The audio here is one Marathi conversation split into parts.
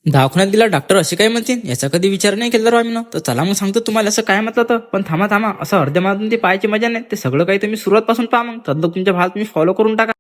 दवाखान्यात गेला डॉक्टर असे काय म्हणतील याचा कधी विचार नाही केला राव आम्ही. तर चला मग सांगतो तुम्हाला असं काय म्हटलं तर. पण थांबा असं अर्ध्या मारून ते पाहायची मजा नाही. ते सगळं काही तुम्ही सुरुवातपासून पहा मग तद्दक तुमच्या भागात तुम्ही फॉलो करून टाका.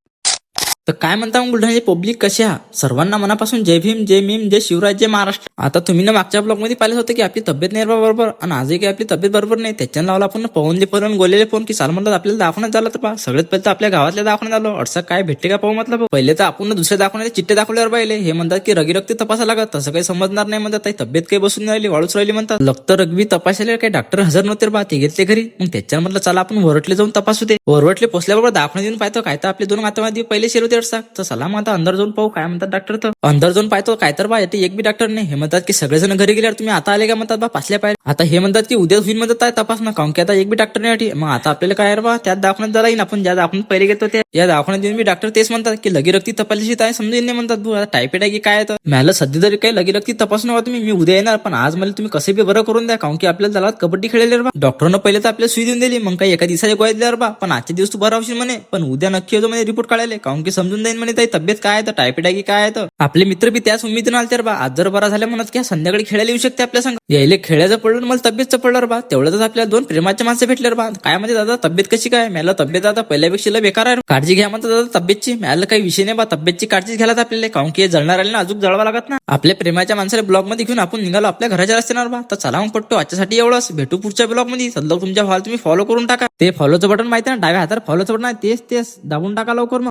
तर काय म्हणता मग बुलढाण्याची पब्लिक कशी आहात सर्वांना मनापासून जय भीम जय मीम जय शिवराज जय महाराष्ट्र. आता तुम्ही ना मागच्या ब्लॉग मध्ये पाहिलं होतं की आपली तब्येत नाही बरोबर आणि आजही काही आपली तब्येत बरोबर नाही. त्याच्यानं लावला आपण पवन दे फोन गोलेले फोन की चाल म्हणतात आपल्याला दवाखान्यात झालं तर पहा. सगळ्यात पहिले तर आपल्या गावातल्या दवाखान्यात आलो अडसा काय भेटते का पाहू म्हटलं. पहिले तर आपण दुसऱ्या दवाखान्यात चिठ्ठे दाखवल्यावर पाहिले हे म्हणतात की रगी रक्त तपासा लागत तसं काही समजणार नाही म्हणतात. तब्येत काही बसून राहिली वाळूच राहिली म्हणतात. रक्त रगबी तपासायला काही डॉक्टर हजर नव्हते बा ते घेतले घरी. मग त्याच्या म्हटलं चला आपण वरवटले जाऊन तपासू दे. वरवटले पोचल्याबरोबर दवाखान्यात येऊन पाहतो काय तर आपले दोन मातामध्ये पहिले शेर होते अडसा. तर चला मग आता अंदर जाऊन पाहू काय म्हणतात डॉक्टर. तर अंदर जाऊन पाहतो काय तर बा एक बी डॉक्टर नाही. हे म्हणतात की सगळेजण घरी गेल्यावर तुम्ही आता आले का म्हणतात बा पासल्या पाहिजे. आता हे म्हणतात की उद्या होईल म्हणतात काय तपासणं काऊन की आता एक बी डॉक्टर नाही. मग आता आपल्याला काय रे बा त्याच दवाखान्यात झाला येईन आपण ज्या दवाखान्यात पहिले घेतो त्या या दवाखान्यात येऊन बी डॉक्टर तेच म्हणतात की लगी रक्ती तपासल्याची काय समजून नाही म्हणतात. आता टायफाईड आहे की काय तर मला सध्या तरी काही लगी रक्ती तपासून हवा तुम्ही. मी उद्या येणार पण आज मला तुम्ही कसे बी बरं करून द्या काऊन की आपल्याला झाला कबड्डी खेळले बा. डॉक्टरनं पहिले तर आपल्याला सुई देऊन दिली मग काही एका दिवसाच्या गोळ्या दिल्यावर बा. पण आजच्या दिवस तू बरा होशील म्हणे पण उद्या नक्की येतो म्हणे रिपोर्ट काढायला काऊन की समजून जाईन म्हणे ताई तब्येत काय आहे तर टायफाईड आहे की काय आहे तर. आपले मित्र बी त्याच उमेदीनं आले तर बा आज जर बरा झाल्या म्हणत की संध्याकाळी खेळायला येऊ शकते आपल्या संग. यायले खेळायचं पडलं मला तब्येतचं पडलं बा तेवढंच आपल्याला दोन प्रेमाचे माणसं भेटले बा. काय म्हणजे दादा तब्येत कशी काय मला तब्येत आता पहिल्यापेक्षा बेकार आहे. काळजी घ्या म्हणतात दादा तब्येतची मला काही विषय नाही बा तब्येतची काळजी घ्यायला आपल्याला काऊन की जळणार आले ना अजून जळवा लागत ना. आपल्या प्रेमाच्या माणसाला ब्लॉग मध्ये घेऊन आपण निघालो आपल्या घराच्या रस्त्यावर बा. तर चला मग पटतो आजच्यासाठी एवढंच भेटू पुढच्या ब्लॉग मध्ये. सध्या तुमच्या भावाला तुम्ही फॉलो करून टाका. ते फॉलोचं बटन माहिती ना डाव्या हातावर फॉलोचं बटन आहे तेच दाबून टाका लवकर मग.